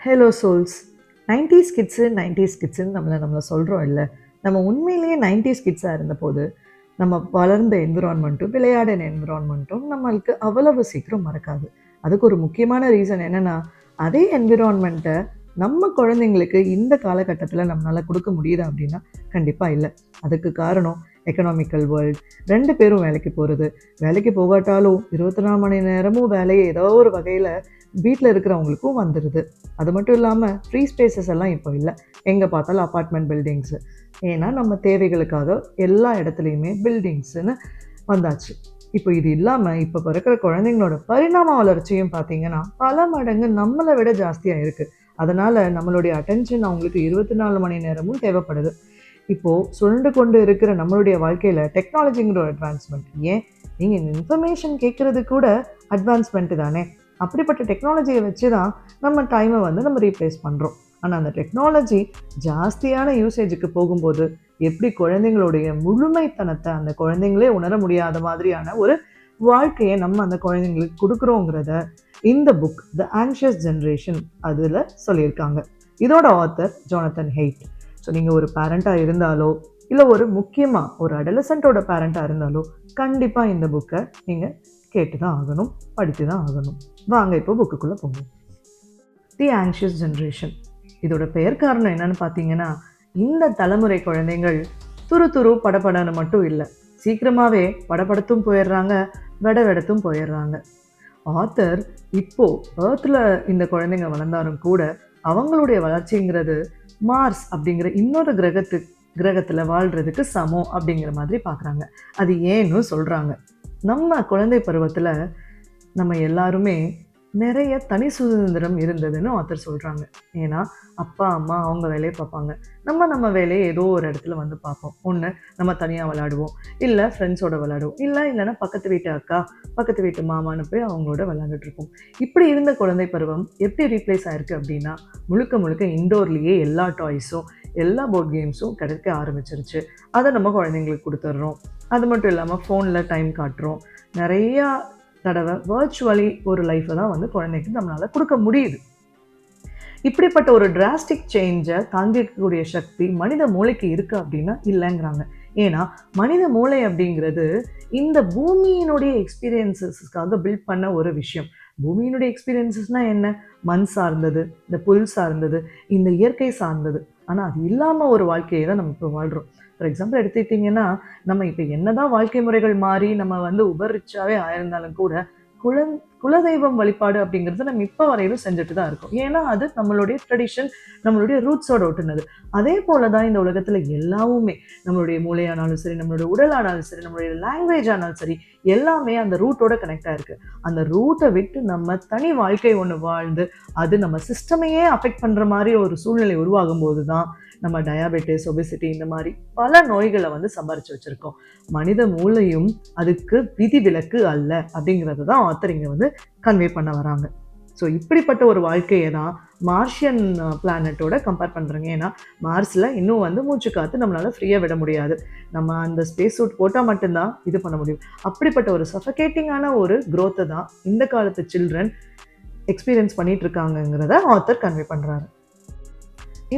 Hello souls. 90s kids 90s கிட்ஸுன்னு நம்மளை சொல்கிறோம் இல்லை. நம்ம உண்மையிலேயே 90s கிட்ஸாக இருந்தபோது நம்ம வளர்ந்த என்விரான்மெண்ட்டும் விளையாடின என்விரான்மெண்ட்டும் நம்மளுக்கு அவ்வளவு சீக்கிரம் மறக்காது. அதுக்கு ஒரு முக்கியமான ரீசன் என்னென்னா, அதே என்விரான்மெண்ட்டை நம்ம குழந்தைங்களுக்கு இந்த காலகட்டத்தில் நம்மளால் கொடுக்க முடியுதா அப்படின்னா கண்டிப்பாக இல்லை. அதுக்கு காரணம் எக்கனாமிக்கல் வேர்ல்டு. 2 பேரும் வேலைக்கு போகிறது, வேலைக்கு போகாட்டாலும் 24 மணி நேரமும் வேலையை ஏதோ ஒரு வகையில் வீட்டில் இருக்கிறவங்களுக்கும் வந்துடுது. அது மட்டும் இல்லாமல் ஃப்ரீ ஸ்பேசஸ் எல்லாம் இப்போ இல்லை. எங்கே பார்த்தாலும் அப்பார்ட்மெண்ட் பில்டிங்ஸு. ஏன்னா நம்ம தேவைகளுக்காக எல்லா இடத்துலையுமே பில்டிங்ஸுன்னு வந்தாச்சு. இப்போ இது இல்லாமல் இப்போ பிறக்கிற குழந்தைங்களோட பரிணாம வளர்ச்சியும் பார்த்திங்கன்னா பல மடங்கு நம்மளை விட ஜாஸ்தியாக இருக்குது. அதனால் நம்மளுடைய அட்டென்ஷன் அவங்களுக்கு 24 மணி நேரமும் தேவைப்படுது. இப்போது சுழண்டு கொண்டு இருக்கிற நம்மளுடைய வாழ்க்கையில் டெக்னாலஜிங்கிற ஒரு அட்வான்ஸ்மெண்ட், ஏன் நீங்கள் இன்ஃபர்மேஷன் கேட்குறது கூட அட்வான்ஸ்மெண்ட்டு தானே. அப்படிப்பட்ட டெக்னாலஜியை வச்சு தான் நம்ம டைமை நம்ம ரீப்ளேஸ் பண்ணுறோம். ஆனால் அந்த டெக்னாலஜி ஜாஸ்தியான யூசேஜுக்கு போகும்போது எப்படி குழந்தைங்களுடைய முழுமைத்தனத்தை அந்த குழந்தைங்களே உணர முடியாத மாதிரியான ஒரு வாழ்க்கையை நம்ம அந்த குழந்தைங்களுக்கு கொடுக்குறோங்கிறத இந்த புக் த ஆங்ஷியஸ் ஜென்ரேஷன் அதில் சொல்லியிருக்காங்க. இதோட ஆத்தர் ஜோனத்தன் ஹெய்ட். ஸோ நீங்கள் ஒரு பேரண்ட்டாக இருந்தாலோ இல்லை ஒரு முக்கியமாக ஒரு அடலசன்ட்டோட பேரண்ட்டாக இருந்தாலோ கண்டிப்பாக இந்த புக்கை நீங்கள் கேட்டு தான் ஆகணும், படித்து தான் ஆகணும். வாங்க இப்போ புக்குக்குள்ளே போங்க. தி ஆங்ஷியஸ் ஜென்ரேஷன். இதோட பெயர் காரணம் என்னன்னு பார்த்தீங்கன்னா, இந்த தலைமுறை குழந்தைகள் துரு படப்படன்னு மட்டும் இல்லை, சீக்கிரமாகவே படப்படத்தும் போயிடுறாங்க, வெடத்தும் போயிடுறாங்க. ஆத்தர் இப்போது ஏர்த்தில் இந்த குழந்தைங்க வளர்ந்தாலும் கூட அவங்களுடைய வளர்ச்சிங்கிறது மார்ஸ் அப்படிங்கிற இன்னொரு கிரகத்தில் வாழ்கிறதுக்கு சமம் அப்படிங்கிற மாதிரி பார்க்குறாங்க. அது ஏன்னு சொல்கிறாங்க. நம்ம குழந்தை பருவத்தில் நம்ம எல்லாருமே நிறைய தனி சுதந்திரம் இருந்ததுன்னு ஆத்தர் சொல்கிறாங்க. ஏன்னா அப்பா அம்மா அவங்க வேலையை பார்ப்பாங்க, நம்ம வேலையை ஏதோ ஒரு இடத்துல பார்ப்போம். ஒன்று நம்ம தனியாக விளையாடுவோம், இல்லை ஃப்ரெண்ட்ஸோட விளையாடுவோம், இல்லைன்னா பக்கத்து வீட்டு அக்கா பக்கத்து வீட்டு மாமான்னு போய் அவங்களோட விளையாண்டுட்ருப்போம். இப்படி இருந்த குழந்தை பருவம் எப்படி ரீப்ளேஸ் ஆயிருக்கு அப்படின்னா, முழுக்க இண்டோர்லேயே எல்லா டாய்ஸும் எல்லா போர்ட் கேம்ஸும் கிடைக்க ஆரம்பிச்சிருச்சு. அதை நம்ம குழந்தைங்களுக்கு கொடுத்துட்றோம். அது மட்டும் இல்லாமல் ஃபோனில் டைம் காட்டுறோம். நிறையா தடவை வர்ச்சுவலி ஒரு லைஃப்பை தான் குழந்தைக்கு நம்மளால் கொடுக்க முடியுது. இப்படிப்பட்ட ஒரு டிராஸ்டிக் சேஞ்சை தாங்கிக்கக்கூடிய சக்தி மனித மூளைக்கு இருக்குது அப்படின்னா இல்லைங்கிறாங்க. ஏன்னா மனித மூளை அப்படிங்கிறது இந்த பூமியினுடைய எக்ஸ்பீரியன்ஸஸ்க்காக பில்ட் பண்ண ஒரு விஷயம். பூமியினுடைய எக்ஸ்பீரியன்ஸஸ்னால் என்ன? மண் சார்ந்தது, இந்த புல் சார்ந்தது, இந்த இயற்கை சார்ந்தது. ஆனால் அது இல்லாமல் ஒரு வாழ்க்கையை தான் நம்ம இப்போ வாழ்கிறோம். ஃபார் எக்ஸாம்பிள் எடுத்துக்கிட்டிங்கன்னா, நம்ம இப்போ என்னதான் வாழ்க்கை முறைகள் மாறி நம்ம உபரிச்சாவே ஆயிருந்தாலும் கூட குலதெய்வம் வழிபாடு அப்படிங்கிறது நம்ம இப்போ வரையிலும் செஞ்சுட்டு தான் இருக்கோம். ஏன்னா அது நம்மளுடைய ட்ரெடிஷன், நம்மளுடைய ரூட்ஸோட ஒட்டுனது. அதே போல தான் இந்த உலகத்தில் எல்லாமே, நம்மளுடைய மூளையானாலும் சரி, நம்மளுடைய உடலானாலும் சரி, நம்மளுடைய லாங்குவேஜ் ஆனாலும் சரி, எல்லாமே அந்த ரூட்டோட கனெக்டாக இருக்குது. அந்த ரூட்டை விட்டு நம்ம தனி வாழ்க்கை ஒன்று வாழ்ந்து அது நம்ம சிஸ்டமையே அஃபெக்ட் பண்ணுற மாதிரி ஒரு சூழ்நிலை உருவாகும் போது தான் நம்ம டயாபெட்டிஸ், ஒபிசிட்டி இந்த மாதிரி பல நோய்களை சம்பாரிச்சு வச்சுருக்கோம். மனித மூளையும் அதுக்கு விதிவிலக்கு அல்ல அப்படிங்கிறது தான் ஆத்தர் இங்கே கன்வே பண்ண வராங்க. ஸோ இப்படிப்பட்ட ஒரு வாழ்க்கையை தான் மார்ஷியன் பிளானட்டோட கம்பேர் பண்ணுறேங்க. ஏன்னா மார்ஸில் இன்னும் மூச்சு காற்று நம்மளால் ஃப்ரீயாக விட முடியாது. நம்ம அந்த ஸ்பேஸ் சூட் போட்டால் மட்டும்தான் இது பண்ண முடியும். அப்படிப்பட்ட ஒரு சஃபகேட்டிங்கான ஒரு க்ரோத்தை தான் இந்த காலத்து சில்ட்ரன் எக்ஸ்பீரியன்ஸ் பண்ணிகிட்டு இருக்காங்கங்கிறத ஆத்தர் கன்வே பண்ணுறாரு.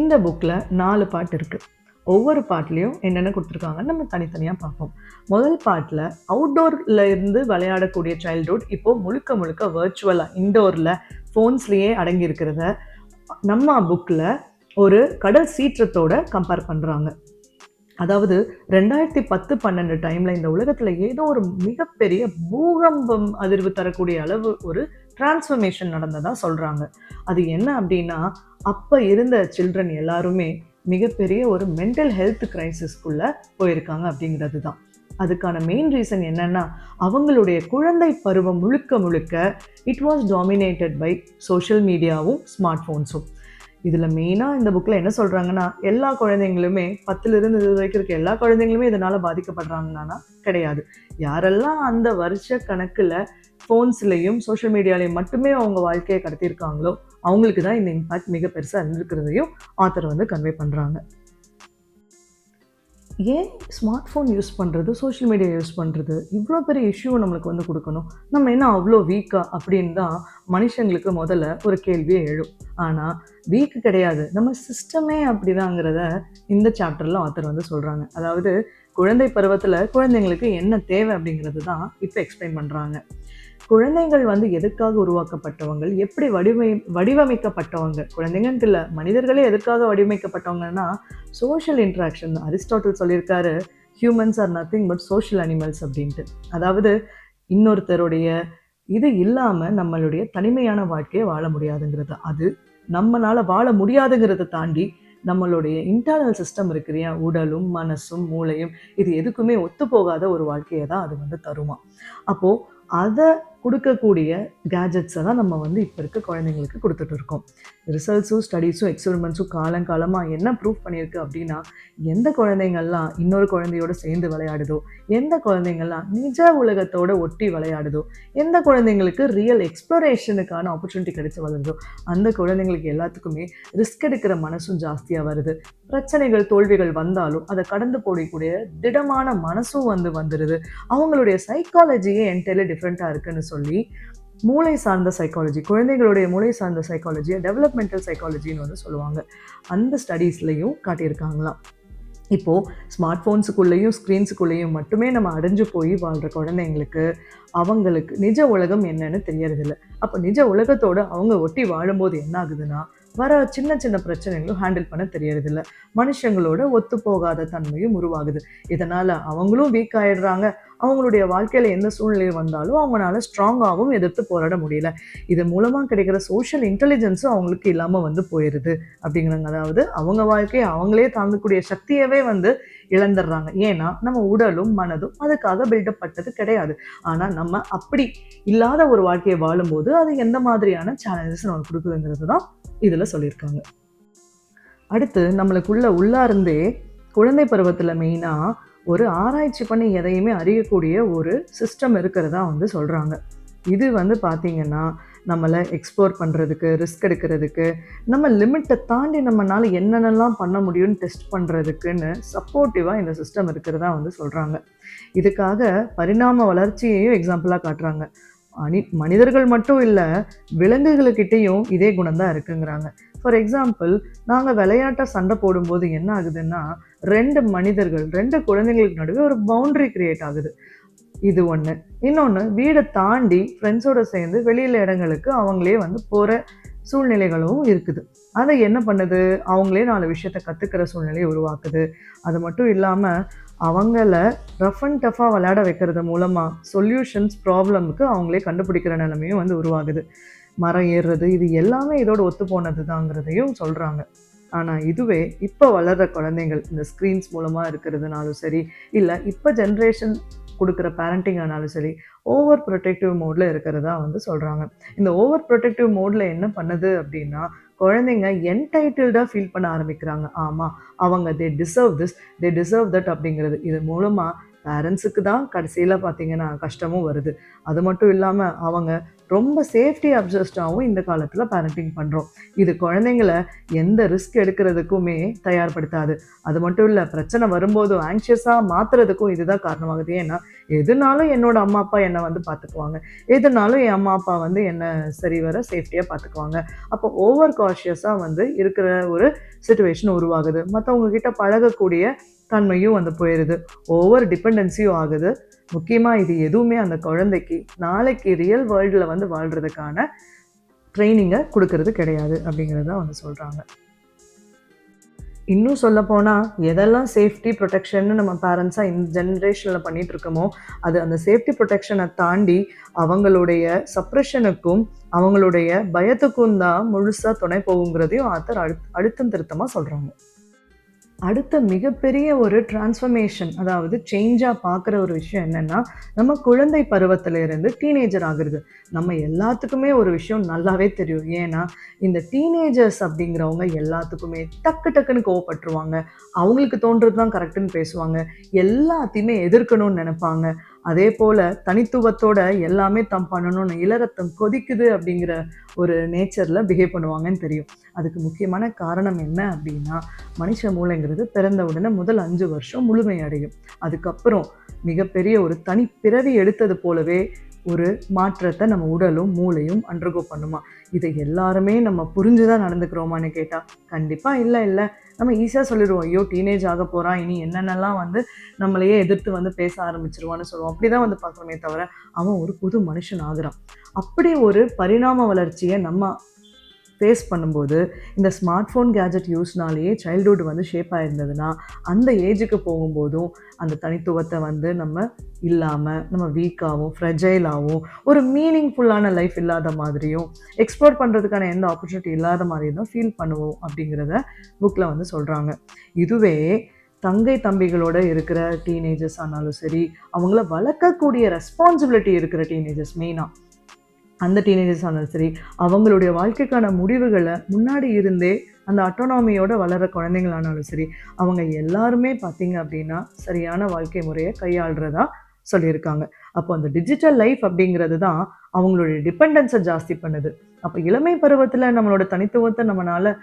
இந்த புக்கில் 4 பாட்டு இருக்குது. ஒவ்வொரு பாட்லேயும் என்னென்ன கொடுத்துருக்காங்கன்னு நம்ம தனித்தனியாக பார்ப்போம். முதல் பாட்டில் அவுட்டோரில் இருந்து விளையாடக்கூடிய சைல்ட்ஹுட் இப்போது முழுக்க வர்ச்சுவலாக இண்டோரில் ஃபோன்ஸ்லேயே அடங்கியிருக்கிறத நம்ம புக்கில் ஒரு கடல் சீற்றத்தோடு கம்பேர் பண்ணுறாங்க. அதாவது 2010-12 டைமில் இந்த உலகத்தில் ஏதோ ஒரு மிகப்பெரிய பூகம்பம் அதிர்வு தரக்கூடிய அளவு ஒரு டிரான்ஸ்ஃபர்மேஷன் நடந்ததாக சொல்கிறாங்க. அது என்ன அப்படின்னா, அப்போ இருந்த சில்ட்ரன் எல்லாருமே மிகப்பெரிய ஒரு மென்டல் ஹெல்த் கிரைசிஸ்குள்ளே போயிருக்காங்க அப்படிங்கிறது தான். அதுக்கான மெயின் ரீசன் என்னென்னா, அவங்களுடைய குழந்தை பருவம் முழுக்க it was dominated by social மீடியாவும் ஸ்மார்ட் ஃபோன்ஸும். இதில் மெயினாக இந்த புக்கில் என்ன சொல்கிறாங்கன்னா, எல்லா குழந்தைங்களுமே 10லிருந்து 20 வரைக்கும் இருக்க எல்லா குழந்தைங்களுமே இதனால் பாதிக்கப்படுறாங்கன்னா கிடையாது. யாரெல்லாம் அந்த வருஷ கணக்கில் ஃபோன்ஸ்லேயும் சோஷியல் மீடியாலையும் மட்டுமே அவங்க வாழ்க்கையை கடத்தியிருக்காங்களோ அவங்களுக்கு தான் இந்த இம்பேக்ட் மிக பெருசாக இருந்திருக்கிறதையும் ஆத்தர் கன்வே பண்ணுறாங்க. ஏன் ஸ்மார்ட் ஃபோன் யூஸ் பண்ணுறது, சோஷியல் மீடியா யூஸ் பண்ணுறது இவ்வளோ பெரிய இஷ்யூ நம்மளுக்கு வந்து கொடுக்கணும்? நம்ம என்ன அவ்வளோ வீக்கா அப்படின்னு தான் மனுஷங்களுக்கு முதல்ல ஒரு கேள்வியே எழும். ஆனால் வீக்கு கிடையாது, நம்ம சிஸ்டமே அப்படிதாங்கிறத இந்த சாப்டரில் ஆத்தர் வந்து சொல்கிறாங்க. அதாவது குழந்தை பருவத்தில் குழந்தைங்களுக்கு என்ன தேவை அப்படிங்கிறது தான் இப்போ எக்ஸ்பிளைன் பண்ணுறாங்க. குழந்தைகள் வந்து எதுக்காக உருவாக்கப்பட்டவங்க, எப்படி வடிவமைக்கப்பட்டவங்க, குழந்தைங்கன்ட்டு இல்லை, மனிதர்களே எதுக்காக வடிவமைக்கப்பட்டவங்கன்னா சோஷியல் இன்ட்ராக்ஷன். அரிஸ்டாட்டில் சொல்லியிருக்காரு, humans are nothing but social animals அப்படின்ட்டு. அதாவது இன்னொருத்தருடைய இது இல்லாமல் நம்மளுடைய தனிமையான வாழ்க்கையை வாழ முடியாதுங்கிறது. அது நம்மளால் வாழ முடியாதுங்கிறத தாண்டி நம்மளுடைய இன்டர்னல் சிஸ்டம் இருக்கு இல்லையா, உடலும் மனசும் மூளையும், இது எதுக்குமே ஒத்து போகாத ஒரு வாழ்க்கையை தான் அது வந்து தருமா. அப்போது அதை கொடுக்கக்கூடிய கேஜெட்ஸை தான் நம்ம வந்து இப்போ இருக்க குழந்தைங்களுக்கு கொடுத்துட்டு இருக்கோம். ரிசல்ட்ஸும் ஸ்டடீஸும் எக்ஸ்பெரிமெண்ட்ஸும் காலங்காலமாக என்ன ப்ரூவ் பண்ணியிருக்கு அப்படின்னா, எந்த குழந்தைங்கள்லாம் இன்னொரு குழந்தையோடு சேர்ந்து விளையாடுதோ, எந்த குழந்தைங்கள்லாம் நிஜ உலகத்தோடு ஒட்டி விளையாடுதோ, எந்த குழந்தைங்களுக்கு ரியல் எக்ஸ்ப்ளோரேஷனுக்கான ஆப்பர்ச்சுனிட்டி கிடைச்சி வளருதோ, அந்த குழந்தைங்களுக்கு எல்லாத்துக்குமே ரிஸ்க் எடுக்கிற மனசும் ஜாஸ்தியாக வருது. பிரச்சனைகள் தோல்விகள் வந்தாலும் அதை கடந்து போடக்கூடிய திடமான மனசும் வந்துடுது. அவங்களுடைய சைக்காலஜியே என்டையர்லி டிஃப்ரெண்ட்டாக இருக்குன்னு சொல்லி மூளை சார்ந்த சைக்காலஜி, குழந்தைகளுடைய மூளை சார்ந்த சைக்காலஜியை டெவலப்மெண்டல் சைக்காலஜின்னு வந்து சொல்லுவாங்க. அந்த ஸ்டடீஸ்லையும் காட்டியிருக்காங்களாம். இப்போது ஸ்மார்ட் ஃபோன்ஸுக்குள்ளேயும் ஸ்க்ரீன்ஸுக்குள்ளேயும் மட்டுமே நம்ம அடைஞ்சு போய் வாழ்கிற குழந்தைங்களுக்கு அவங்களுக்கு நிஜ உலகம் என்னன்னு தெரியறதில்ல. அப்போ நிஜ உலகத்தோடு அவங்க ஒட்டி வாழும்போது என்ன ஆகுதுன்னா, வர சின்ன சின்ன பிரச்சனைகளும் ஹேண்டில் பண்ண தெரியறதில்ல. மனுஷங்களோட ஒத்து போகாத தன்மையும் உருவாகுது. இதனால் அவங்களும் வீக் ஆகிடுறாங்க. அவங்களுடைய வாழ்க்கையில் எந்த சூழ்நிலை வந்தாலும் அவங்களால ஸ்ட்ராங்காகவும் எதிர்த்து போராட முடியல. இது மூலமாக கிடைக்கிற சோஷியல் இன்டெலிஜென்ஸும் அவங்களுக்கு இல்லாமல் வந்து போயிடுது அப்படிங்கிறாங்க. அதாவது அவங்க வாழ்க்கையை அவங்களே தாங்கக்கூடிய சக்தியவே வந்து இழந்துடுறாங்க. ஏன்னா நம்ம உடலும் மனதும் அதுக்காக பில்டப் பட்டது கிடையாது. ஆனால் நம்ம அப்படி இல்லாத ஒரு வாழ்க்கையை வாழும்போது அது எந்த மாதிரியான சேலஞ்சஸ் நமக்கு கொடுக்குதுங்கிறது தான் இதில் சொல்லியிருக்காங்க. அடுத்து நம்மளுக்குள்ள உள்ளார்ந்தே குழந்தை பருவத்தில் மெயினாக ஒரு ஆராய்ச்சி பண்ணி எதையுமே அறியக்கூடிய ஒரு சிஸ்டம் இருக்கிறதா வந்து சொல்கிறாங்க. இது வந்து பார்த்திங்கன்னா நம்மளை எக்ஸ்ப்ளோர் பண்ணுறதுக்கு, ரிஸ்க் எடுக்கிறதுக்கு, நம்ம லிமிட்டை தாண்டி நம்மளால் என்னென்னலாம் பண்ண முடியும்னு டெஸ்ட் பண்ணுறதுக்குன்னு சப்போர்ட்டிவாக இந்த சிஸ்டம் இருக்கிறதா வந்து சொல்கிறாங்க. இதுக்காக பரிணாம வளர்ச்சியையும் எக்ஸாம்பிளாக காட்டுறாங்க. மனிதர்கள் மட்டும் இல்லை, விலங்குகளுக்கிட்டேயும் இதே குணம் தான் இருக்குங்கிறாங்க. ஃபார் எக்ஸாம்பிள், நாங்கள் விளையாட்டாக சண்டை போடும்போது என்ன ஆகுதுன்னா, 2 குழந்தைங்களுக்கு நடுவே ஒரு பவுண்ட்ரி கிரியேட் ஆகுது. இது ஒன்று. இன்னொன்று, வீடை தாண்டி ஃப்ரெண்ட்ஸோடு சேர்ந்து வெளியில் இடங்களுக்கு அவங்களே வந்து போகிற சூழ்நிலைகளும் இருக்குது. அதை என்ன பண்ணுது, அவங்களே 4 விஷயத்தை கற்றுக்கிற சூழ்நிலையை உருவாக்குது. அது மட்டும் இல்லாமல் அவங்கள ரஃப் அண்ட் டஃபாக விளையாட வைக்கிறது மூலமாக சொல்யூஷன்ஸ் ப்ராப்ளமுக்கு அவங்களே கண்டுபிடிக்கிற நிலைமையும் வந்து உருவாகுது. மரம் ஏறுறது, இது எல்லாமே இதோட ஒத்து போனது தாங்கிறதையும் சொல்கிறாங்க. ஆனால் இதுவே இப்போ வளர்கிற குழந்தைங்கள் இந்த ஸ்க்ரீன்ஸ் மூலமாக இருக்கிறதுனாலும் சரி, இல்லை இப்போ ஜென்ரேஷன் கொடுக்குற பேரண்டிங் ஆனாலும் சரி, ஓவர் ப்ரொடெக்டிவ் மோடில் இருக்கிறதா வந்து சொல்கிறாங்க. இந்த ஓவர் ப்ரொடெக்டிவ் மோடில் என்ன பண்ணுது அப்படின்னா, குழந்தைங்க என்டைட்டில்டாக ஃபீல் பண்ண ஆரம்பிக்கிறாங்க. ஆமாம், அவங்க தே டிசர்வ் தட் அப்படிங்கிறது. இது மூலமாக பேரண்ட்ஸுக்கு தான் கடைசியில் பார்த்திங்கன்னா கஷ்டமும் வருது. அது மட்டும் இல்லாமல் அவங்க ரொம்ப சேஃப்டி அப்சஸ்டாகவும் இந்த காலத்தில் பேரண்டிங் பண்ணுறோம். இது குழந்தைங்கள எந்த ரிஸ்க் எடுக்கிறதுக்குமே தயார்படுத்தாது. அது மட்டும் இல்லை, பிரச்சனை வரும்போதும் ஆங்ஷியஸாக மாற்றுறதுக்கும் இதுதான் காரணமாகுது. ஏன்னா எதுனாலும் என்னோடய அம்மா அப்பா என்னை வந்து பார்த்துக்குவாங்க, எதுனாலும் என் அம்மா அப்பா வந்து என்னை சரிவர சேஃப்டியாக பார்த்துக்குவாங்க. அப்போ ஓவர் காஷியஸாக வந்து இருக்கிற ஒரு சிச்சுவேஷன் உருவாகுது. மற்றவங்க கிட்ட பழகக்கூடிய தன்மையும் வந்து போயிடுது. ஓவர் டிபெண்டன்சியும் ஆகுது. முக்கியமாக இது எதுவுமே அந்த குழந்தைக்கு நாளைக்கு ரியல் வேர்ல்டில் வந்து வாழ்கிறதுக்கான ட்ரைனிங்கை கொடுக்கறது கிடையாது அப்படிங்கிறத வந்து சொல்கிறாங்க. இன்னும் சொல்லப்போனால் எதெல்லாம் சேஃப்டி ப்ரொடெக்ஷன்னு நம்ம பேரண்ட்ஸாக இந்த ஜென்ரேஷனில் பண்ணிகிட்டு இருக்கோமோ, அது அந்த சேஃப்டி ப்ரொடெக்ஷனை தாண்டி அவங்களுடைய சப்ரெஷனுக்கும் அவங்களுடைய பயத்துக்கும் தான் முழுசாக துணை போகுங்கிறதையும் ஆத்தர் அழுத்தம் திருத்தமாக சொல்கிறாங்க. அடுத்த மிகப்பெரிய ஒரு டிரான்ஸ்ஃபர்மேஷன், அதாவது சேஞ்சாக பார்க்குற ஒரு விஷயம் என்னென்னா, நம்ம குழந்தை பருவத்திலேருந்து டீனேஜர் ஆகுறது. நம்ம எல்லாத்துக்குமே ஒரு விஷயம் நல்லாவே தெரியும். ஏன்னா இந்த டீனேஜர்ஸ் அப்படிங்கிறவங்க எல்லாத்துக்குமே டக்குன்னு கோவப்பட்டுருவாங்க. அவங்களுக்கு தோன்றது தான் கரெக்டுன்னு பேசுவாங்க. எல்லாத்தையுமே எதிர்க்கணும்னு நினைப்பாங்க. அதே போல் தனித்துவத்தோட எல்லாமே தம் பண்ணணும்னு இளரத்தம் கொதிக்குது அப்படிங்கிற ஒரு நேச்சரில் பிஹேவ் பண்ணுவாங்கன்னு தெரியும். அதுக்கு முக்கியமான காரணம் என்ன அப்படின்னா, மனுஷ மூளைங்கிறது பிறந்த உடனே முதல் 5 வருஷம் முழுமையடையும். அதுக்கப்புறம் மிகப்பெரிய ஒரு தனிப்பிறவி எடுத்தது போலவே ஒரு மாற்றத்தை நம்ம உடலும் மூளையும் அண்டர்கோ பண்ணுமா. இதை எல்லாருமே நம்ம புரிஞ்சுதான் நடந்துக்கிறோமான்னு கேட்டால் கண்டிப்பாக இல்லை. நம்ம ஈஸியாக சொல்லிடுவோம், ஐயோ டீனேஜ் ஆக போகிறான், இனி என்னென்னலாம் நம்மளையே எதிர்த்து பேச ஆரம்பிச்சிருவான்னு சொல்லுவோம். அப்படி தான் பார்க்குறோமே தவிர அவன் ஒரு புது மனுஷன் ஆகுறான். அப்படி ஒரு பரிணாம வளர்ச்சியை நம்ம ஃபேஸ் பண்ணும்போது இந்த ஸ்மார்ட் ஃபோன் கேஜெட் யூஸ்னாலேயே சைல்டுஹுட் ஷேப் ஆகிருந்ததுன்னா அந்த ஏஜுக்கு போகும்போதும் அந்த தனித்துவத்தை நம்ம இல்லாமல் நம்ம வீக்காகவும் ஃப்ரெஜைலாகவும் ஒரு மீனிங்ஃபுல்லான லைஃப் இல்லாத மாதிரியும் எக்ஸ்ப்ளோர் பண்ணுறதுக்கான எந்த ஆப்பர்ச்சுனிட்டி இல்லாத மாதிரியும் தான் ஃபீல் பண்ணுவோம் அப்படிங்கிறத புக்கில் சொல்கிறாங்க. இதுவே தங்கை தம்பிகளோட இருக்கிற டீனேஜர்ஸ் ஆனாலும் சரி, அவங்கள வளர்க்கக்கூடிய ரெஸ்பான்சிபிலிட்டி இருக்கிற டீனேஜர்ஸ் மெயினாக அந்த டீனேஜர்ஸ் ஆனாலும் சரி, அவங்களுடைய வாழ்க்கைக்கான முடிவுகளை முன்னாடி இருந்தே அந்த அட்டானமியோட வளர குழந்தைங்களானாலும் சரி, அவங்க எல்லாருமே பார்த்திங்க அப்படின்னா சரியான வாழ்க்கை முறையை கையாளுறதா சொல்லியிருக்காங்க. அப்போ அந்த டிஜிட்டல் லைஃப் அப்படிங்கிறது தான் அவங்களுடைய டிபெண்டன்ஸை ஜாஸ்தி பண்ணுது. அப்போ இளமை பருவத்தில் நம்மளோட தனித்துவத்தை நம்மளால்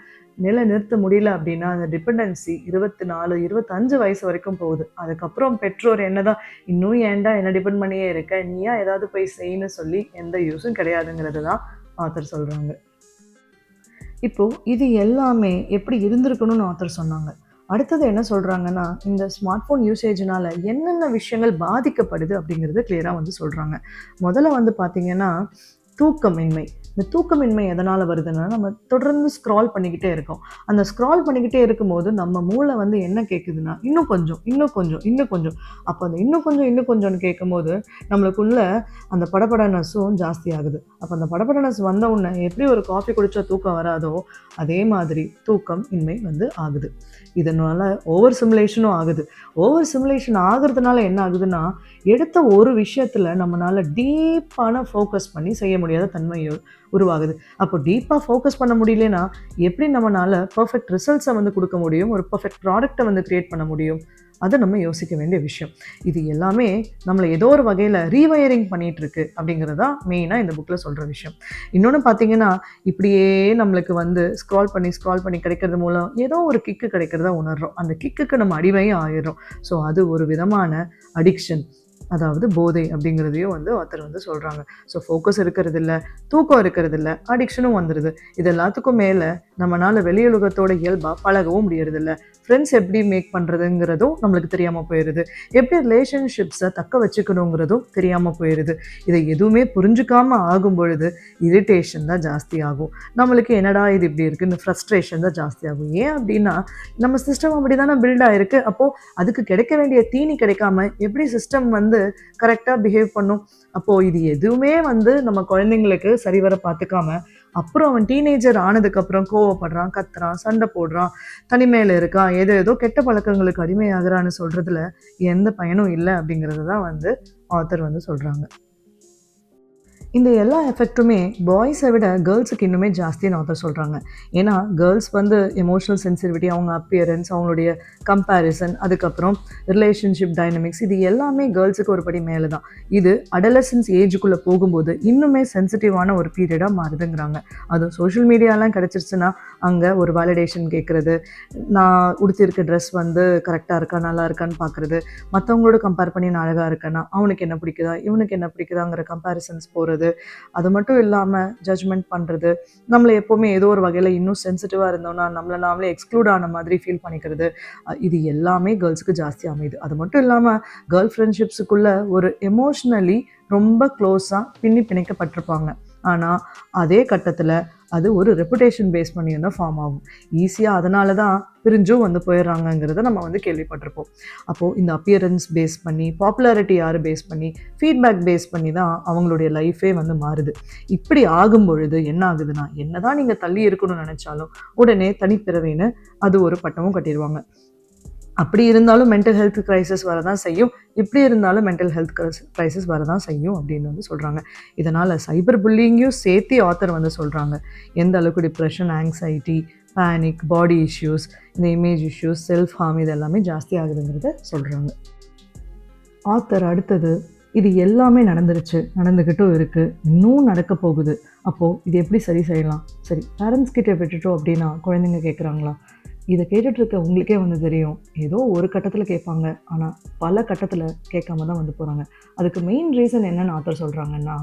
நிறுத்த முடியல அப்படின்னா அந்த டிபெண்டன்சி 24, 25 வயசு வரைக்கும் போகுது. அதுக்கப்புறம் பெற்றோர் என்னதான் இன்னும் ஏன்டா என்ன டிபெண்ட் பண்ணியே இருக்க, நீயா ஏதாவது போய் செய்யணும்னு சொல்லி எந்த யூஸும் கிடையாதுங்கிறது தான் ஆத்தர் சொல்கிறாங்க. இப்போது இது எல்லாமே எப்படி இருந்திருக்கணும்னு ஆத்தர் சொன்னாங்க. அடுத்தது என்ன சொல்கிறாங்கன்னா, இந்த ஸ்மார்ட் ஃபோன் யூசேஜினால் என்னென்ன விஷயங்கள் பாதிக்கப்படுது அப்படிங்கிறது கிளியராக சொல்கிறாங்க. முதல்ல பார்த்திங்கன்னா தூக்கமின்மை. இந்த தூக்கமின்மை எதனால் வருதுன்னா, நம்ம தொடர்ந்து ஸ்க்ரால் பண்ணிக்கிட்டே இருக்கோம். அந்த ஸ்க்ரால் பண்ணிக்கிட்டே இருக்கும்போது நம்ம மூளை என்ன கேட்குதுன்னா, இன்னும் கொஞ்சம். அப்போ அந்த இன்னும் கொஞ்சம்னு கேட்கும்போது நம்மளுக்குள்ள அந்த படபடனஸும் ஜாஸ்தி ஆகுது. அப்போ அந்த படபடனஸ் வந்த உடனே எப்படி ஒரு காஃபி குடித்தா தூக்கம் வராதோ அதே மாதிரி தூக்கம் இன்மை ஆகுது. இதனால் ஓவர் சிமுலேஷனும் ஆகுது. ஓவர் சிமுலேஷன் ஆகிறதுனால என்ன ஆகுதுன்னா, எடுத்த ஒரு விஷயத்தில் நம்மளால் டீப்பான ஃபோக்கஸ் பண்ணி செய்ய முடியாத தன்மையோ உருவாகுது. அப்போ டீப்பாக ஃபோக்கஸ் பண்ண முடியலன்னா எப்படி நம்மளால் பர்ஃபெக்ட் ரிசல்ட்ஸை கொடுக்க முடியும், ஒரு பர்ஃபெக்ட் ப்ராடக்டை க்ரியேட் பண்ண முடியும்? அதை நம்ம யோசிக்க வேண்டிய விஷயம். இது எல்லாமே நம்மளை ஏதோ ஒரு வகையில் ரீவயரிங் பண்ணிகிட்ருக்கு அப்படிங்கிறது தான் மெயினாக இந்த புக்கில் சொல்கிற விஷயம். இன்னொன்று பார்த்திங்கன்னா, இப்படியே நம்மளுக்கு ஸ்க்ரால் பண்ணி கிடைக்கிறது மூலம் ஏதோ ஒரு கிக்கு கிடைக்கிறதா உணர்கிறோம். அந்த கிக்குக்கு நம்ம அடிமையும் ஆகிடுறோம். ஸோ அது ஒரு விதமான அடிக்ஷன், அதாவது போதை அப்படிங்கிறதையும் ஆத்தர் சொல்கிறாங்க. ஸோ ஃபோக்கஸ் இருக்கிறதில்ல, தூக்கம் இருக்கிறதில்ல, அடிக்ஷனும் வந்துடுது. இது எல்லாத்துக்கும் மேலே நம்மளால் வெளியுலகத்தோட இயல்பாக பழகவும் முடியறதில்ல. ஃப்ரெண்ட்ஸ் எப்படி மேக் பண்ணுறதுங்கிறதும் நம்மளுக்கு தெரியாமல் போயிடுது. எப்படி ரிலேஷன்ஷிப்ஸை தக்க வச்சுக்கணுங்கிறதும் தெரியாமல் போயிடுது. இதை எதுவுமே புரிஞ்சுக்காமல் ஆகும் பொழுது இரிட்டேஷன் தான் ஜாஸ்தி ஆகும். நம்மளுக்கு என்னடா இது இப்படி இருக்குது, இந்த ஃப்ரஸ்ட்ரேஷன் தான் ஜாஸ்தி ஆகும். ஏன் அப்படின்னா நம்ம சிஸ்டம் அப்படி தானே பில்ட் ஆகிருக்கு. அப்போது அதுக்கு கிடைக்க வேண்டிய தீனி கிடைக்காம எப்படி சிஸ்டம் கரெக்டாக பிஹேவ் பண்ணும்? அப்போது இது எதுவுமே நம்ம குழந்தைங்களுக்கு சரிவர பார்த்துக்காம அப்புறம் அவன் டீனேஜர் ஆனதுக்கப்புறம் கோவப்படுறான், கத்துறான், சண்டை போடுறான், தனிமையில் இருக்கான், ஏதோ கெட்ட பழக்கங்களுக்கு அடிமையாகிறான்னு சொல்கிறதுல எந்த பயனும் இல்லை அப்படிங்கிறது தான் ஆத்தர் சொல்கிறாங்க. இந்த எல்லா எஃபெக்ட்டுமே பாய்ஸை விட கேர்ள்ஸுக்கு இன்னுமே ஜாஸ்தின்னு ஆத்தர் சொல்கிறாங்க. ஏன்னா கேர்ள்ஸ் எமோஷனல் சென்சிட்டிவிட்டி, அவங்க அப்பியரன்ஸ், அவங்களுடைய கம்பேரிசன், அதுக்கப்புறம் ரிலேஷன்ஷிப் டைனமிக்ஸ், இது எல்லாமே கேர்ள்ஸுக்கு ஒரு படி மேலே தான். இது அடலசன்ஸ் ஏஜுக்குள்ளே போகும்போது இன்னுமே சென்சிட்டிவான ஒரு பீரியடாக மாறுதுங்கிறாங்க. அதுவும் சோஷியல் மீடியாலாம் கிடச்சிருச்சுன்னா அங்கே ஒரு வேலிடேஷன் கேட்குறது, நான் உடுத்திருக்க ட்ரெஸ் கரெக்டாக இருக்கா, நல்லா இருக்கான்னு பார்க்குறது, மற்றவங்களோட கம்பேர் பண்ணி நான் அழகாக இருக்கேன்னா அவனுக்கு என்ன பிடிக்குதா, இவனுக்கு என்ன பிடிக்குதாங்கிற கம்பேரிசன்ஸ் போகிறது. அது மட்டும் இல்லாமல் ஜட்ஜ்மெண்ட் பண்ணுறது, நம்மளை எப்போவுமே ஏதோ ஒரு வகையில் இன்னும் சென்சிட்டிவாக இருந்தோம்னா நம்மளை நாமளே எக்ஸ்க்ளூட் ஆன மாதிரி ஃபீல் பண்ணிக்கிறது, இது எல்லாமே கேர்ள்ஸுக்கு ஜாஸ்தி அமையுது. அது மட்டும் இல்லாமல் கேர்ள் ஃப்ரெண்ட்ஷிப்ஸுக்குள்ளே ஒரு எமோஷ்னலி ரொம்ப க்ளோஸாக பிணைக்கப்பட்டிருப்பாங்க. ஆனால் அதே கட்டத்தில் அது ஒரு ரெப்புடேஷன் பேஸ் பண்ணி தான் ஃபார்ம் ஆகும். ஈஸியாக அதனால தான் பிரிஞ்சும் போயிடுறாங்கங்கிறத நம்ம கேள்விப்பட்டிருப்போம். அப்போது இந்த அப்பியரன்ஸ் பேஸ் பண்ணி, பாப்புலாரிட்டி யார் பேஸ் பண்ணி, ஃபீட்பேக் பேஸ் பண்ணி தான் அவங்களுடைய லைஃபே மாறுது. இப்படி ஆகும் பொழுது என்ன ஆகுதுன்னா, என்ன தான் நீங்கள் தள்ளி இருக்கணும்னு நினச்சாலும் உடனே தனிப்பிறவின்னு அது ஒரு பட்டமும் கட்டிடுவாங்க. அப்படி இருந்தாலும் மென்டல் ஹெல்த் க்ரைசிஸ் வரதான் செய்யும், இப்படி இருந்தாலும் மென்டல் ஹெல்த் க்ரைசிஸ் வரதான் செய்யும் அப்படின்னு சொல்கிறாங்க. இதனால் சைபர் புல்லிங்கையும் சேர்த்து ஆத்தர் சொல்கிறாங்க. எந்த அளவுக்கு டிப்ரெஷன், ஆங்ஸைட்டி, பேனிக், பாடி இஷ்யூஸ், இந்த இமேஜ் இஷ்யூஸ், செல்ஃப் ஹார்ம், இது எல்லாமே ஜாஸ்தி ஆகுதுங்கிறத சொல்கிறாங்க. ஆத்தர் அடுத்தது இது எல்லாமே நடந்துக்கிட்டும் இருக்குது, இன்னும் நடக்க போகுது. அப்போது இது எப்படி சரி செய்யலாம்? சரி, பேரண்ட்ஸ் கிட்டே விட்டுட்டோம் அப்படின்னா குழந்தைங்க கேட்குறாங்களா? இதை கேட்டுட்ருக்க உங்களுக்கே தெரியும், ஏதோ ஒரு கட்டத்தில் கேட்பாங்க, ஆனால் பல கட்டத்தில் கேட்காம தான் போகிறாங்க. அதுக்கு மெயின் ரீசன் என்னென்னு ஆத்தர் சொல்கிறாங்கன்னா,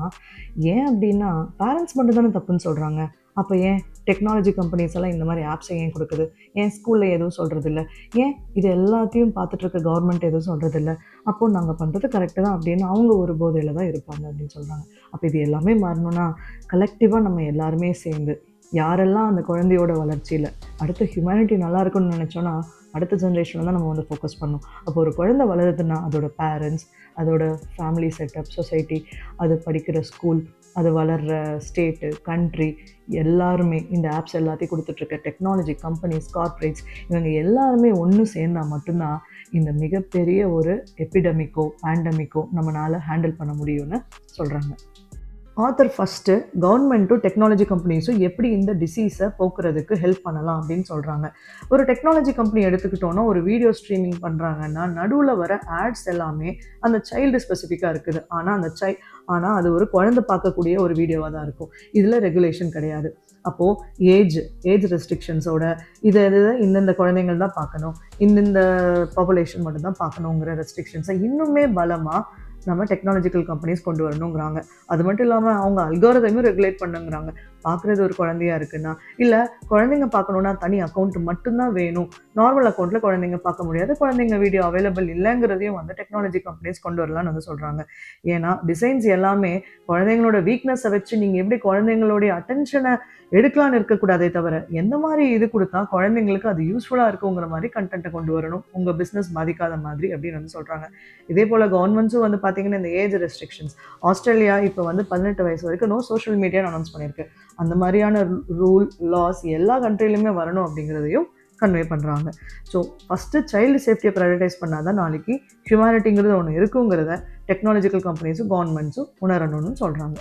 ஏன் அப்படின்னா பேரண்ட்ஸ் மட்டும் தானே தப்புன்னு சொல்கிறாங்க. அப்போ ஏன் டெக்னாலஜி கம்பெனிஸ் எல்லாம் இந்த மாதிரி ஆப்ஸை ஏன் கொடுக்குது? ஏன் ஸ்கூலில் எதுவும் சொல்கிறதில்ல? ஏன் இது எல்லாத்தையும் பார்த்துட்ருக்க கவர்மெண்ட் எதுவும் சொல்கிறதில்ல? அப்போது நாங்கள் பண்ணுறது கரெக்டு தான் அப்படின்னு அவங்க ஒரு போதையில் தான் இருப்பாங்க அப்படின்னு சொல்கிறாங்க. அப்போ இது எல்லாமே மாறணும்னா கலெக்டிவாக நம்ம எல்லாருமே சேர்ந்து யாரெல்லாம் அந்த குழந்தையோட வளர்ச்சியில் அடுத்த ஹியூமனிட்டி நல்லா இருக்குன்னு நினச்சோன்னா அடுத்த ஜென்ரேஷனில் தான் நம்ம ஃபோக்கஸ் பண்ணணும். அப்போ ஒரு குழந்தை வளருதுன்னா அதோட பேரண்ட்ஸ், அதோட ஃபேமிலி செட்டப், சொசைட்டி, அது படிக்கிற ஸ்கூல், அது வளர்கிற ஸ்டேட்டு, கண்ட்ரி எல்லாருமே இந்த ஆப்ஸ் எல்லாத்தையும் கொடுத்துட்ருக்க டெக்னாலஜி கம்பெனிஸ், கார்ப்பரேட்ஸ் இவங்க எல்லாருமே ஒன்று சேர்ந்தால் மட்டும்தான் இந்த மிகப்பெரிய ஒரு எபிடமிக்கோ பேண்டமிக்கோ நம்மளால் ஹேண்டில் பண்ண முடியும்னு சொல்கிறாங்க. ஆத்தர் ஃபஸ்ட்டு கவர்மெண்ட்டும் டெக்னாலஜி கம்பெனிஸும் எப்படி இந்த டிசீஸை போக்குறதுக்கு ஹெல்ப் பண்ணலாம் அப்படின்னு சொல்கிறாங்க. ஒரு டெக்னாலஜி கம்பெனி எடுத்துக்கிட்டோன்னா ஒரு வீடியோ ஸ்ட்ரீமிங் பண்ணுறாங்கன்னா நடுவில் வர ஆட்ஸ் எல்லாமே அந்த சைல்டு ஸ்பெசிஃபிக்காக இருக்குது. ஆனால் அது ஒரு குழந்தை பார்க்கக்கூடிய ஒரு வீடியோவாக தான் இருக்கும். இதில் ரெகுலேஷன் கிடையாது. அப்போது ஏஜ் ரெஸ்ட்ரிக்ஷன்ஸோட இதை இந்தந்த குழந்தைங்கள் தான் பார்க்கணும், இந்தந்த பாப்புலேஷன் மட்டும்தான் பார்க்கணுங்கிற ரெஸ்ட்ரிக்ஷன்ஸை இன்னுமே பலமாக நம்ம டெக்னாலஜிக்கல் கம்பெனிஸ் கொண்டு வரணுங்கிறாங்க. அது மட்டும் இல்லாமல் அவங்க அல்காரிதமும் ரெகுலேட் பண்ணுங்கிறாங்க. பார்க்குறது ஒரு குழந்தையா இருக்குன்னா, இல்லை குழந்தைங்க பார்க்கணுன்னா தனி அக்கௌண்ட் மட்டும்தான் வேணும், நார்மல் அக்கௌண்ட்டில் குழந்தைங்க பார்க்க முடியாது, குழந்தைங்க வீடியோ அவைலபிள் இல்லைங்கிறதையும் டெக்னாலஜி கம்பெனிஸ் கொண்டு வரலான்னு சொல்கிறாங்க. ஏன்னா டிசைன்ஸ் எல்லாமே குழந்தைங்களோட வீக்னஸை வச்சு நீங்கள் எப்படி குழந்தைங்களுடைய அட்டென்ஷனை எடுக்கலான்னு இருக்கக்கூடாதே தவிர எந்த மாதிரி இது கொடுத்தா குழந்தைங்களுக்கு அது யூஸ்ஃபுல்லாக இருக்குங்கிற மாதிரி கண்டென்ட்டை கொண்டு வரணும், உங்கள் பிஸ்னஸ் பாதிக்காத மாதிரி அப்படின்னு சொல்கிறாங்க. இதே போல் கவர்மெண்ட்ஸும் பார்த்தீங்கன்னா இந்த ஏஜ் ரெஸ்ட்ரிக்ஷன்ஸ், ஆஸ்திரேலியா இப்போ 18 வயசு வரைக்கும் நோ சோஷியல் மீடியான்னு அனௌன்ஸ் பண்ணியிருக்கு. அந்த மாதிரியான ரூல் லாஸ் எல்லா கண்ட்ரிலையுமே வரணும் அப்படிங்கிறதையும் கன்வே பண்ணுறாங்க. ஸோ ஃபஸ்ட்டு சைல்டு சேஃப்டியை ப்ரையாரிட்டைஸ் பண்ணால் தான் நாளைக்கு ஹியூமனிட்டிங்கிறது ஒன்று இருக்குங்கிறத டெக்னாலஜிக்கல் கம்பெனிஸும் கவர்மெண்ட்ஸும் உணரணும்னு சொல்கிறாங்க.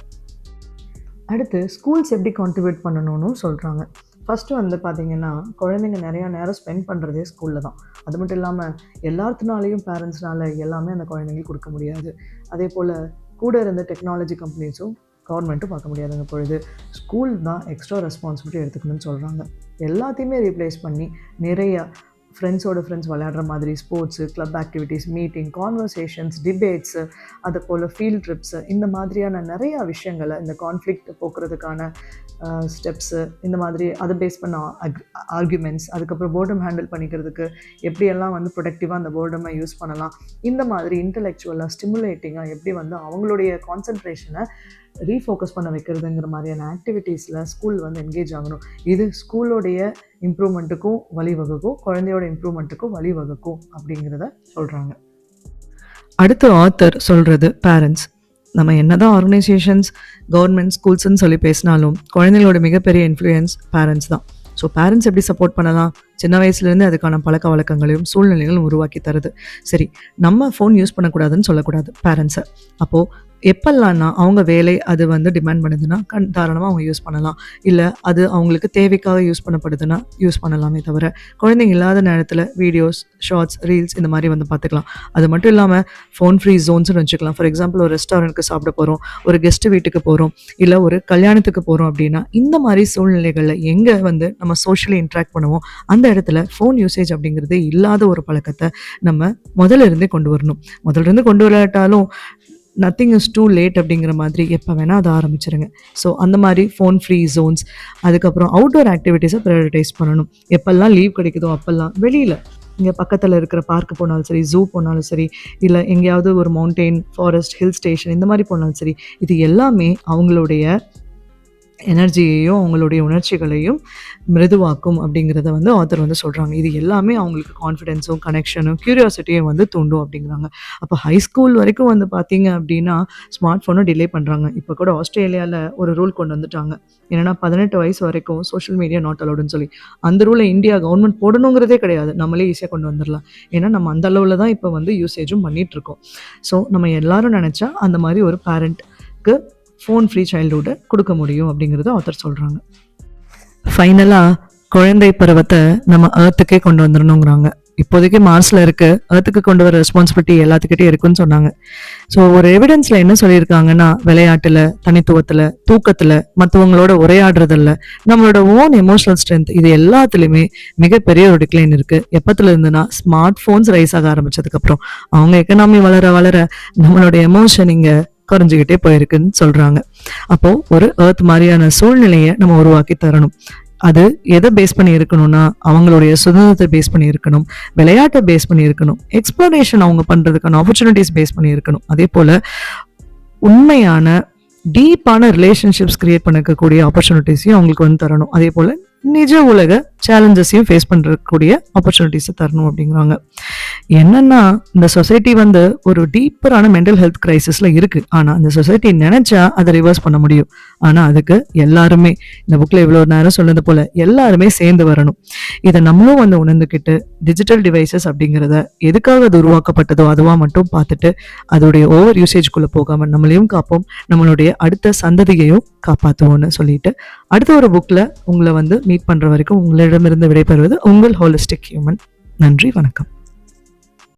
அடுத்து ஸ்கூல்ஸ் எப்படி கான்ட்ரிபியூட் பண்ணணும்னு சொல்கிறாங்க. ஃபஸ்ட்டு பார்த்திங்கன்னா குழந்தைங்க நிறையா நேரம் ஸ்பெண்ட் பண்ணுறதே ஸ்கூலில் தான். அது மட்டும் இல்லாமல் எல்லாத்துனாலையும் பேரண்ட்ஸ்னால எல்லாமே அந்த குழந்தைங்களுக்கு கொடுக்க முடியாது. அதே போல் கூட இருந்த டெக்னாலஜி கம்பெனிஸும் கவர்மெண்ட்டும் பார்க்க முடியாதுங்க பொழுது ஸ்கூல் தான் எக்ஸ்ட்ரா ரெஸ்பான்சிபிலிட்டி எடுத்துக்கணும்னு சொல்கிறாங்க. எல்லாத்தையுமே ரீப்ளேஸ் பண்ணி நிறையா ஃப்ரெண்ட்ஸ் விளையாடுற மாதிரி sports, club activities, meeting, conversations, debates, அது போல் ஃபீல்ட் ட்ரிப்ஸு, இந்த மாதிரியான நிறையா விஷயங்களை இந்த கான்ஃப்ளிக்ட் போக்குறதுக்கான ஸ்டெப்ஸு, இந்த மாதிரி அதை பேஸ் பண்ண ஆர்குமெண்ட்ஸ், அதுக்கப்புறம் போர்டம் ஹேண்டில் பண்ணிக்கிறதுக்கு எப்படியெல்லாம் ப்ரொடக்டிவாக அந்த போர்டமை யூஸ் பண்ணலாம், இந்த மாதிரி இன்டலெக்சுவலாக ஸ்டிமுலேட்டிங்காக எப்படி அவங்களுடைய கான்சன்ட்ரேஷனை ரீஃபோக்கஸ் பண்ண வைக்கிறதுங்கிற மாதிரியான ஆக்டிவிட்டீஸில் ஸ்கூல் என்கேஜ் ஆகணும். இது ஸ்கூலோடைய இம்ப்ரூவ்மெண்ட்டுக்கும் வழிவகுக்கும், குழந்தையோட இம்ப்ரூவ்மெண்ட்டுக்கும் வழிவகுக்கும் அப்படிங்கிறத சொல்கிறாங்க. அடுத்த ஆத்தர் சொல்கிறது பேரண்ட்ஸ். நம்ம என்னதான் ஆர்கனைசேஷன்ஸ், கவர்மெண்ட், ஸ்கூல்ஸ்ன்னு சொல்லி பேசினாலும் குழந்தைங்களோட மிகப்பெரிய இன்ஃப்ளூயன்ஸ் பேரண்ட்ஸ் தான். ஸோ பேரண்ட்ஸ் எப்படி சப்போர்ட் பண்ணலாம்? சின்ன வயசுலேருந்து அதுக்கான பழக்க வழக்கங்களையும் சூழ்நிலைகளும் உருவாக்கி தருது. சரி, நம்ம ஃபோன் யூஸ் பண்ணக்கூடாதுன்னு சொல்லக்கூடாது பேரண்ட்ஸை. அப்போது எப்பெல்லாம்னா அவங்க வேலை அது டிமாண்ட் பண்ணுதுன்னா தாராளமாக அவங்க யூஸ் பண்ணலாம். இல்லை அது அவங்களுக்கு தேவைக்காக யூஸ் பண்ணப்படுதுன்னா யூஸ் பண்ணலாமே தவிர குழந்தைங்க இல்லாத நேரத்தில் வீடியோஸ், ஷார்ட்ஸ், ரீல்ஸ் இந்த மாதிரி பார்த்துக்கலாம். அது மட்டும் இல்லாமல் ஃபோன் ஃப்ரீ ஜோன்ஸ்னு வச்சுக்கலாம். ஃபார் எக்ஸாம்பிள் ஒரு ரெஸ்டாரண்ட்டுக்கு சாப்பிட போகிறோம், ஒரு கெஸ்ட்டு வீட்டுக்கு போகிறோம், இல்லை ஒரு கல்யாணத்துக்கு போகிறோம் அப்படின்னா இந்த மாதிரி சூழ்நிலைகளில் எங்கே நம்ம சோஷியலி இன்ட்ராக்ட் பண்ணுவோம் அந்த இடத்துல ஃபோன் யூசேஜ் அப்படிங்கிறது இல்லாத ஒரு பழக்கத்தை நம்ம முதல்ல இருந்தே கொண்டு வரணும். முதல்ல இருந்து கொண்டு வரட்டாலும் நத்திங் இஸ் டூ லேட் அப்படிங்கிற மாதிரி எப்போ வேணால் அதை ஆரம்பிச்சிருங்க. ஸோ அந்த மாதிரி ஃபோன் ஃப்ரீ ஜோன்ஸ், அதுக்கப்புறம் அவுட்டோர் ஆக்டிவிட்டீஸை ப்ரையாரிட்டைஸ் பண்ணணும். எப்பெல்லாம் லீவ் கிடைக்குதோ அப்போல்லாம் வெளியில் இங்கே பக்கத்தில் இருக்கிற பார்க்கு போனாலும் சரி, ஜூ போனாலும் சரி, இல்லை எங்கேயாவது ஒரு மவுண்டெயின், ஃபாரஸ்ட், ஹில் ஸ்டேஷன் இந்த மாதிரி போனாலும் சரி, இது எல்லாமே அவங்களுடைய எனர்ஜியையும் அவங்களுடைய உணர்ச்சிகளையும் மிருதுவாக்கும் அப்படிங்கிறத ஆத்தர் சொல்கிறாங்க. இது எல்லாமே அவங்களுக்கு கான்ஃபிடென்ஸும் கனெக்ஷனும் க்யூரியாசிட்டியும் தூண்டும் அப்படிங்கிறாங்க. அப்போ ஹை ஸ்கூல் வரைக்கும் பார்த்தீங்க அப்படின்னா ஸ்மார்ட் ஃபோனும் டிலே பண்ணுறாங்க. இப்போ கூட ஆஸ்திரேலியாவில் ஒரு ரூல் கொண்டு வந்துட்டாங்க. என்னென்னா 18 வயசு வரைக்கும் சோஷியல் மீடியா நாட் அலவுடுன்னு சொல்லி. அந்த ரூலை இந்தியா கவர்மெண்ட் போடணுங்கிறதே கிடையாது, நம்மளே ஈஸியாக கொண்டு வந்துடலாம். ஏன்னா நம்ம அந்த அளவில் தான் இப்போ யூசேஜும் பண்ணிகிட்ருக்கோம். ஸோ நம்ம எல்லாரும் நினச்சா அந்த மாதிரி ஒரு பேரண்ட்க்கு ஃபோன் ஃப்ரீ சைல்டுஹுட்டை கொடுக்க முடியும் அப்படிங்கிறத ஆத்தர் சொல்கிறாங்க. ஃபைனலாக குழந்தை பருவத்தை நம்ம ஏர்த்துக்கே கொண்டு வந்துடணுங்கிறாங்க. இப்போதைக்கு மார்ஸ்ல இருக்கு, எர்த்துக்கு கொண்டு வர ரெஸ்பான்சிபிலிட்டி எல்லாத்துக்கிட்டே இருக்குன்னு சொன்னாங்க. ஸோ ஒரு எவிடன்ஸ்ல என்ன சொல்லியிருக்காங்கன்னா, விளையாட்டுல, தனித்துவத்துல, தூக்கத்துல, மற்றவங்களோட உரையாடுறதுல, நம்மளோட ஓன் எமோஷனல் ஸ்ட்ரென்த் இது எல்லாத்துலயுமே மிகப்பெரிய ஒரு டிக்ளைன் இருக்கு. எப்பத்துல இருந்துன்னா ஸ்மார்ட் போன்ஸ் ரைஸ் ஆக ஆரம்பிச்சதுக்கு அப்புறம். அவங்க எக்கனாமி வளர வளர நம்மளோட எமோஷன் இங்க குறைஞ்சுக்கிட்டே போயிருக்குன்னு சொல்றாங்க. அப்போ ஒரு எர்த் மாதிரியான சூழ்நிலையை நம்ம உருவாக்கி தரணும். அது எதை பேஸ் பண்ணி இருக்கணும்னா, அவங்களுடைய சுதந்திரத்தை பேஸ் பண்ணி இருக்கணும், விளையாட்டை பேஸ் பண்ணி இருக்கணும், எக்ஸ்ப்ளோரேஷன் அவங்க பண்றதுக்கான ஆப்பர்ச்சுனிட்டிஸ் பேஸ் பண்ணி இருக்கணும். அதே போல உண்மையான டீப்பான ரிலேஷன்ஷிப்ஸ் கிரியேட் பண்ணிக்கக்கூடிய ஆப்பர்ச்சுனிட்டிஸையும் அவங்களுக்கு வந்து தரணும். அதே போல நிஜ உலக சேலஞ்சஸையும் ஃபேஸ் பண்றக்கூடிய ஆப்பர்ச்சுனிட்டிஸை தரணும் அப்படிங்கிறாங்க. என்னன்னா, இந்த சொசைட்டி வந்து ஒரு டீப்பரான மென்டல் ஹெல்த் கிரைசிஸ்ல இருக்கு. ஆனா இந்த சொசைட்டி நினைச்சா அதை ரிவர்ஸ் பண்ண முடியும். ஆனா அதுக்கு எல்லாருமே, இந்த புக்ல இவ்வளவு நேரம் சொன்னது போல எல்லாருமே சேர்ந்து வரணும். இதை நம்மளும் வந்து உணர்ந்துக்கிட்டு டிஜிட்டல் டிவைசஸ் அப்படிங்கிறத எதுக்காக அது உருவாக்கப்பட்டதோ அதுவா மட்டும் பார்த்துட்டு அதோடைய ஓவர் யூசேஜ்குள்ள போகாம நம்மளையும் காப்போம், நம்மளுடைய அடுத்த சந்ததியையும் காப்பாற்றுவோம்னு சொல்லிட்டு அடுத்த ஒரு புக்ல உங்களை வந்து மீட் பண்ற வரைக்கும் உங்களிடமிருந்து விடைபெறுவது உங்கள் ஹோலிஸ்டிக் ஹியூமன். நன்றி, வணக்கம்.